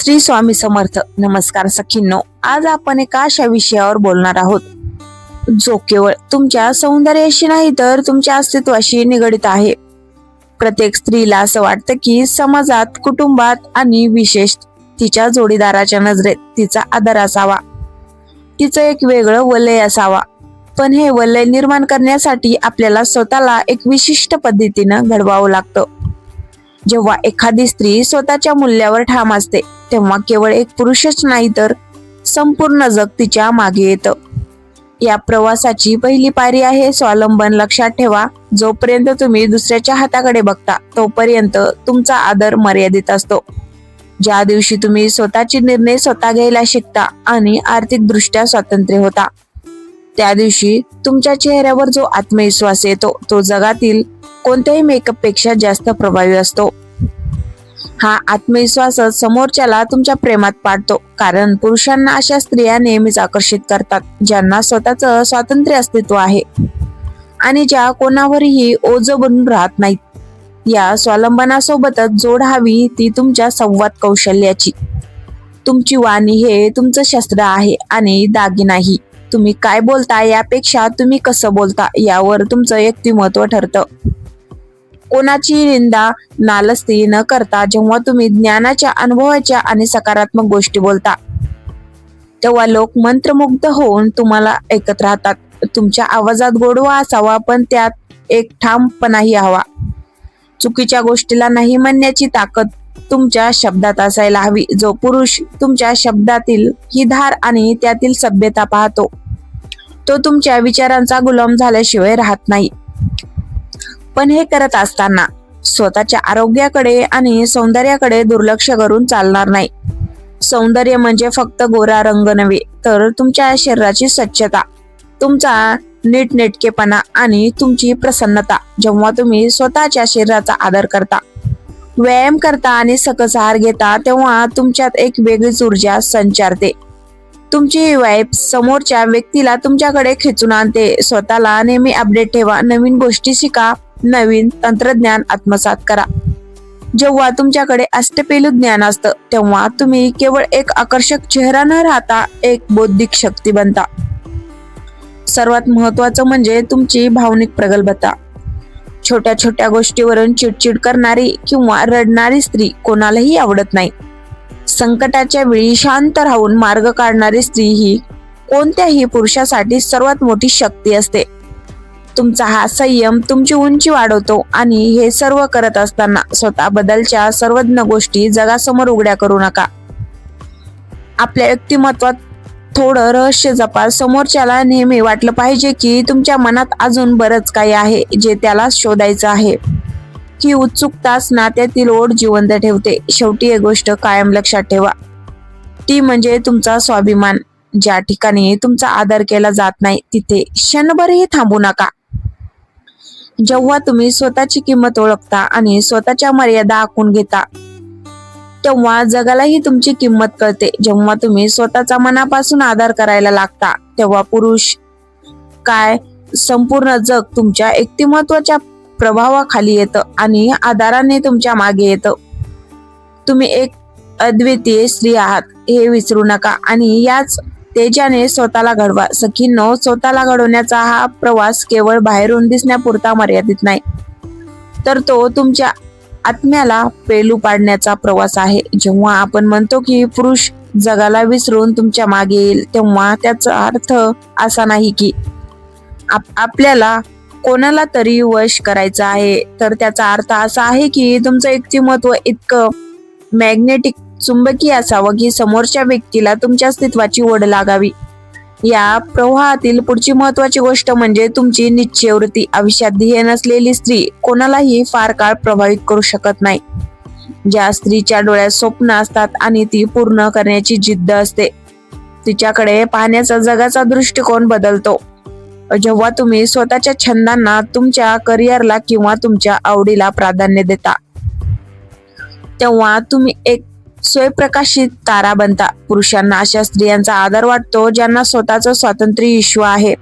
श्री स्वामी समर्थ. नमस्कार सखींनो, आज आपण एका अशा विषयावर बोलणार आहोत जो केवळ तुमच्या सौंदर्याशी नाही तर तुमच्या अस्तित्वाशी निगडित आहे. प्रत्येक स्त्रीला असं वाटतं की समाजात, कुटुंबात आणि विशेष तिच्या जोडीदाराच्या नजरेत तिचा आदर असावा, तिचं एक वेगळं वलय असावा. पण हे वलय निर्माण करण्यासाठी आपल्याला स्वतःला एक विशिष्ट पद्धतीनं घडवावं लागतं. जेव्हा एखादी स्त्री स्वतःच्या मूल्यावर ठाम असते तेव्हा केवळ एक पुरुषच नाही तर संपूर्ण जग तिच्या मागे येतं. या प्रवासाची पहिली पायरी आहे स्वावलंबन. लक्षात ठेवा, जोपर्यंत तुम्ही दुसऱ्याच्या हाताकडे बघता तोपर्यंत तुमचा आदर मर्यादित असतो. ज्या दिवशी तुम्ही स्वतःचे निर्णय स्वतः घ्यायला शिकता आणि आर्थिक दृष्ट्या स्वातंत्र्य होता, त्या दिवशी तुमच्या चेहऱ्यावर जो आत्मविश्वास येतो तो जगातील कोणत्याही मेकअप पेक्षा जास्त प्रभावी असतो. हा आत्मविश्वासच समोरच्याला तुमच्या प्रेमात पाडतो, कारण पुरुषांना अशा स्त्रिया नेहमीच आकर्षित करतात ज्यांना स्वतःचं स्वातंत्र्य अस्तित्व आहे आणि ज्या कोणावरही ओझं बनून राहत नाहीत. या स्वावलंबनासोबतच जोड हवी ती तुमच्या संवाद कौशल्याची. तुमची वाणी हे तुमचं शस्त्र आहे आणि दागिनाही. तुम्ही काय बोलता यापेक्षा तुम्ही कसं बोलता यावर तुमचं व्यक्तिमत्व ठरतं. कोणाची निंदा, नालस्ती न करता जेव्हा तुम्ही ज्ञानाच्या, अनुभवाच्या आणि सकारात्मक गोष्टी बोलता तेव्हा लोक मंत्रमुग्ध होऊन तुम्हाला ऐकत राहतात. तुमच्या आवाजात गोडवा असावा, पण त्यात एक ठामपणाही हवा. चुकीच्या गोष्टीला नाही म्हणण्याची ताकद तुमच्या शब्दात असायला हवी. जो पुरुष तुमच्या शब्दातील ही धार आणि त्यातील सभ्यता पाहतो तो तुमच्या विचारांचा गुलाम झाल्याशिवाय राहत नाही. पण हे करत असताना स्वतःच्या आरोग्याकडे आणि सौंदर्याकडे दुर्लक्ष करून चालणार नाही. सौंदर्य म्हणजे फक्त गोरा रंग नव्हे, तर तुमच्या शरीराची स्वच्छता, तुमचा नीटनेटकेपणा आणि तुमची प्रसन्नता. जेव्हा तुम्ही स्वतःच्या शरीराचा आदर करता, व्यायाम करता आणि सकस आहार घेता तेव्हा तुमच्यात एक वेगळीच ऊर्जा संचारते. तुमची वाइब समोरच्या व्यक्तीला तुमच्याकडे खेचून आणते. स्वतःला नेहमी अपडेट ठेवा. नवीन गोष्टी शिका, नवीन तंत्रज्ञान आत्मसात करा. जेव्हा तुमच्याकडे अष्टपेलू ज्ञान असतं तेव्हा तुम्ही केवळ एक आकर्षक चेहरा न राहता एक बौद्धिक शक्ती बनता. सर्वात महत्वाचं म्हणजे तुमची भावनिक प्रगल्भता. छोट्या छोट्या गोष्टीवरून चिडचिड करणारी किंवा रडणारी स्त्री कोणालाही आवडत नाही. संकटाच्या वेळी शांत राहून मार्ग काढणारी स्त्री ही कोणत्याही पुरुषासाठी सर्वात मोठी शक्ती असते. तुमचा हा संयम तुमची उंची वाढवतो आणि हे सर्व करत असताना स्वतःबद्दलच्या सर्वज्ञ गोष्टी जगासमोर उघड्या करू नका. आपल्या व्यक्तिमत्वात थोडं रहस्य जपा. समोरच्याला नेहमी वाटलं पाहिजे की तुमच्या मनात अजून बरंच काही आहे जे त्याला शोधायचं आहे. ही उत्सुकताच नात्यातील ओढ जिवंत ठेवते. शेवटी एक गोष्ट कायम लक्षात ठेवा, ती म्हणजे तुमचा स्वाभिमान. ज्या ठिकाणी तुमचा आदर केला जात नाही तिथे क्षणभरही थांबू नका. जेव्हा तुम्ही स्वतःची किंमत ओळखता आणि स्वतःच्या मर्यादा आखून घेता तेव्हा जगालाही तुमची किंमत कळते. जेव्हा तुम्ही स्वतःचा मनापासून आदर करायला लागता तेव्हा पुरुष काय, संपूर्ण जग तुमच्या व्यक्तिमत्वाच्या प्रभावाखाली येतं आणि आधाराने तुमच्या मागे येतं. तुम्ही एक अद्वितीय स्त्री आहात हे विसरू नका आणि याच तेजाने स्वतःला घडवा. सखींनो, स्वतःला घडवण्याचा हा प्रवास केवळ बाहेरून दिसण्यापुरता मर्यादित नाही, तर तो तुमच्या आत्म्याला पेलू पाडण्याचा प्रवास आहे. जेव्हा आपण म्हणतो की पुरुष जगाला विसरून तुमच्या मागे येईल तेव्हा त्याचा अर्थ असा नाही की आपल्याला कोणाला तरी वश करायचं आहे, तर त्याचा अर्थ असा आहे की तुमचं व्यक्तिमत्व इतकं मॅग्नेटिक, चुंबकीय असावं की समोरच्या व्यक्तीला तुमच्या अस्तित्वाची ओढ लागावी. या प्रवाहातील पुढची महत्वाची गोष्ट म्हणजे तुमची निश्चयवृत्ती. आयुष्यात ध्येय नसलेली स्त्री कोणालाही फार काळ प्रभावित करू शकत नाही. ज्या स्त्रीच्या डोळ्यात स्वप्न असतात आणि ती पूर्ण करण्याची जिद्द असते, तिच्याकडे पाहण्याचा जगाचा दृष्टिकोन बदलतो. जेव्हा तुम्ही स्वतःच्या छंदांना, तुमच्या करिअरला किंवा तुमच्या आवडीला प्राधान्य देता तेव्हा तुम्ही एक स्वयंप्रकाशित तारा बनता. पुरुषांना अशा स्त्रियांचा आदर वाटतो ज्यांना स्वतःचं स्वातंत्र्य विश्व आहे.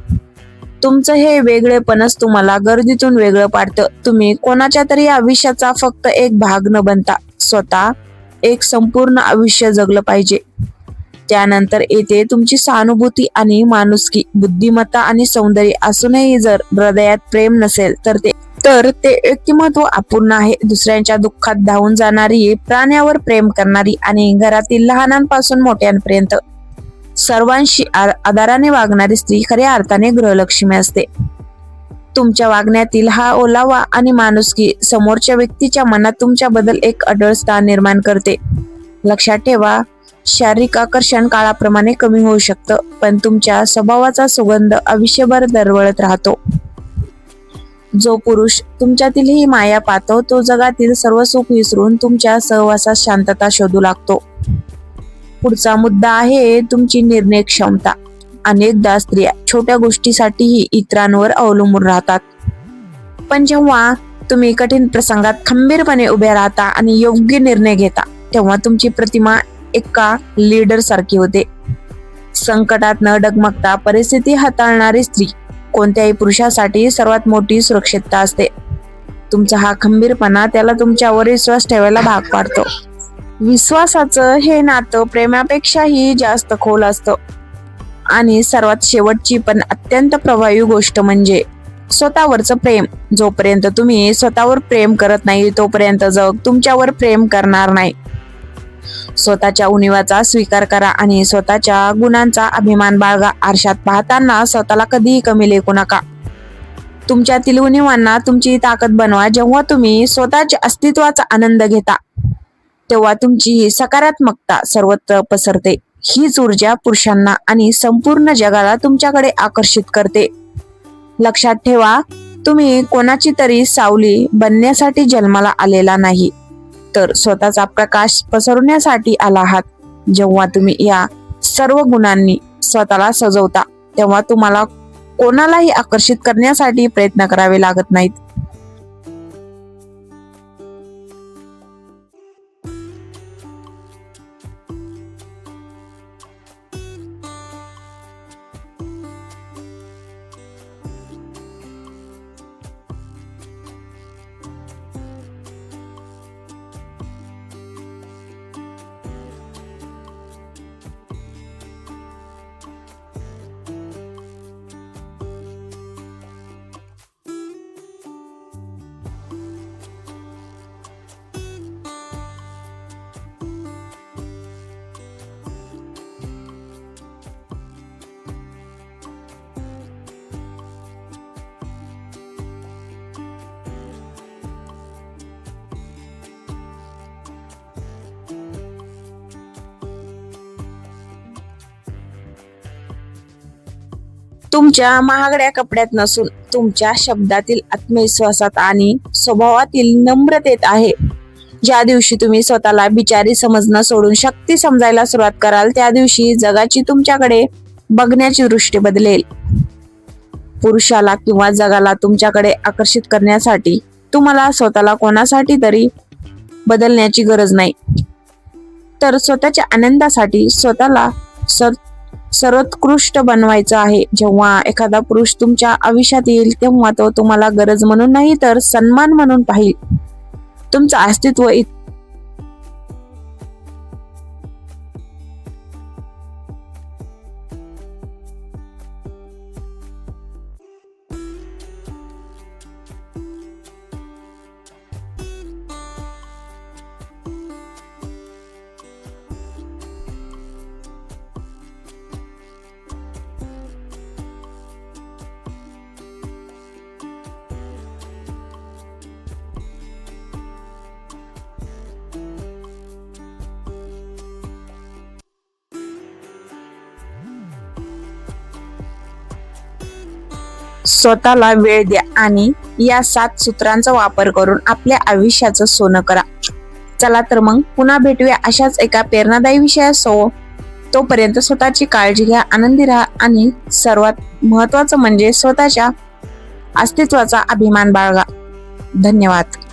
तुमचं हे वेगळेपणच तुम्हाला गर्दीतून वेगळं पाडतं. तुम्ही कोणाच्या तरी आयुष्याचा फक्त एक भाग न बनता स्वतः एक संपूर्ण आयुष्य जगलं पाहिजे. त्यानंतर येते तुमची सहानुभूती आणि माणुसकी. बुद्धिमत्ता आणि सौंदर्य असूनही जर हृदयात प्रेम नसेल तर ते व्यक्तिमत्व अपूर्ण आहे. दुसऱ्यांच्या दुःखात धावून जाणारी, प्राण्यावर प्रेम करणारी आणि घरातील लहानांपासून मोठ्यांपर्यंत सर्वांशी आदराने वागणारी स्त्री खऱ्या अर्थाने गृहलक्ष्मी असते. तुमच्या वागण्यातील हा ओलावा आणि माणुसकी समोरच्या व्यक्तीच्या मनात तुमच्याबद्दल एक अढळ स्थान निर्माण करते. लक्षात ठेवा, शारीरिक आकर्षण काळाप्रमाणे कमी होऊ शकतं, पण तुमच्या स्वभावाचा सुगंध आयुष्यभर दरवळत राहतो. जो पुरुष तुमच्यातील ही माया पाहतो तो जगातील सर्व सुख विसरून तुमच्या सहवासात शांतता शोधू लागतो. पुढचा मुद्दा आहे तुमची निर्णय क्षमता. अनेकदा स्त्रिया छोट्या गोष्टीसाठीही इतरांवर अवलंबून राहतात, पण जेव्हा तुम्ही कठीण प्रसंगात खंबीरपणे उभे राहता आणि योग्य निर्णय घेता तेव्हा तुमची प्रतिमा एका लीडर सारखी होते. संकटात न डगमगता परिस्थिती हाताळणारी स्त्री कोणत्याही पुरुषासाठी सर्वात मोठी सुरक्षितता असते. तुमचा हा खंबीरपणा त्याला तुमच्यावर विश्वास ठेवायला भाग पाडतो. विश्वासाचं हे नातं प्रेमापेक्षाही जास्त खोल असतं. आणि सर्वात शेवटची पण अत्यंत प्रभावी गोष्ट म्हणजे स्वतःवरचं प्रेम. जोपर्यंत तुम्ही स्वतःवर प्रेम करत नाही तोपर्यंत जग तुमच्यावर प्रेम करणार नाही. स्वतःच्या उणिवाचा स्वीकार करा आणि स्वतःच्या गुणांचा अभिमान बाळगा. आरशात पाहताना स्वतःला कधीही कमी लेखू नका. तुमच्यातील उणिवांना तुमची ताकद बनवा. जेव्हा तुम्ही स्वतःच्या अस्तित्वाचा आनंद घेता तेव्हा तुमची सकारात्मकता सर्वत्र पसरते. हीच ऊर्जा पुरुषांना आणि संपूर्ण जगाला तुमच्याकडे आकर्षित करते. लक्षात ठेवा, तुम्ही कोणाची तरी सावली बनण्यासाठी जन्माला आलेला नाही, तर स्वतःचा प्रकाश पसरवण्यासाठी आला आहात. जेव्हा तुम्ही या सर्व गुणांनी स्वतःला सजवता तेव्हा तुम्हाला कोणालाही आकर्षित करण्यासाठी प्रयत्न करावे लागत नाहीत. तुमच्या महागड्या कपड्यात नसून तुमच्या शब्दातील आत्मविश्वासात आणि स्वभावातील नम्रतेत आहे. ज्या दिवशी तुम्ही स्वतःला बिचारी समजणं सोडून शक्ती समजायला सुरुवात कराल त्या दिवशी जगाची तुमच्याकडे बघण्याची दृष्टी बदलेल. पुरुषाला किंवा जगाला तुमच्याकडे आकर्षित करण्यासाठी तुम्हाला स्वतःला कोणासाठी तरी बदलण्याची गरज नाही, तर स्वतःच्या आनंदासाठी स्वतःला सर्वोत्कृष्ट बनवायचं आहे. जेव्हा एखादा पुरुष तुमच्या आयुष्यात येईल तेव्हा तो तुम्हाला गरज म्हणून नाही तर सन्मान म्हणून पाहिल. तुमचं अस्तित्व स्वतःला वेळ द्या आणि या 7 सूत्रांचा वापर करून आपल्या आयुष्याचं सोनं करा. चला तर मग पुन्हा भेटूया अशाच एका प्रेरणादायी विषयासह. तोपर्यंत स्वतःची काळजी घ्या, आनंदी राहा आणि सर्वात महत्त्वाचं म्हणजे स्वतःच्या अस्तित्वाचा अभिमान बाळगा. धन्यवाद.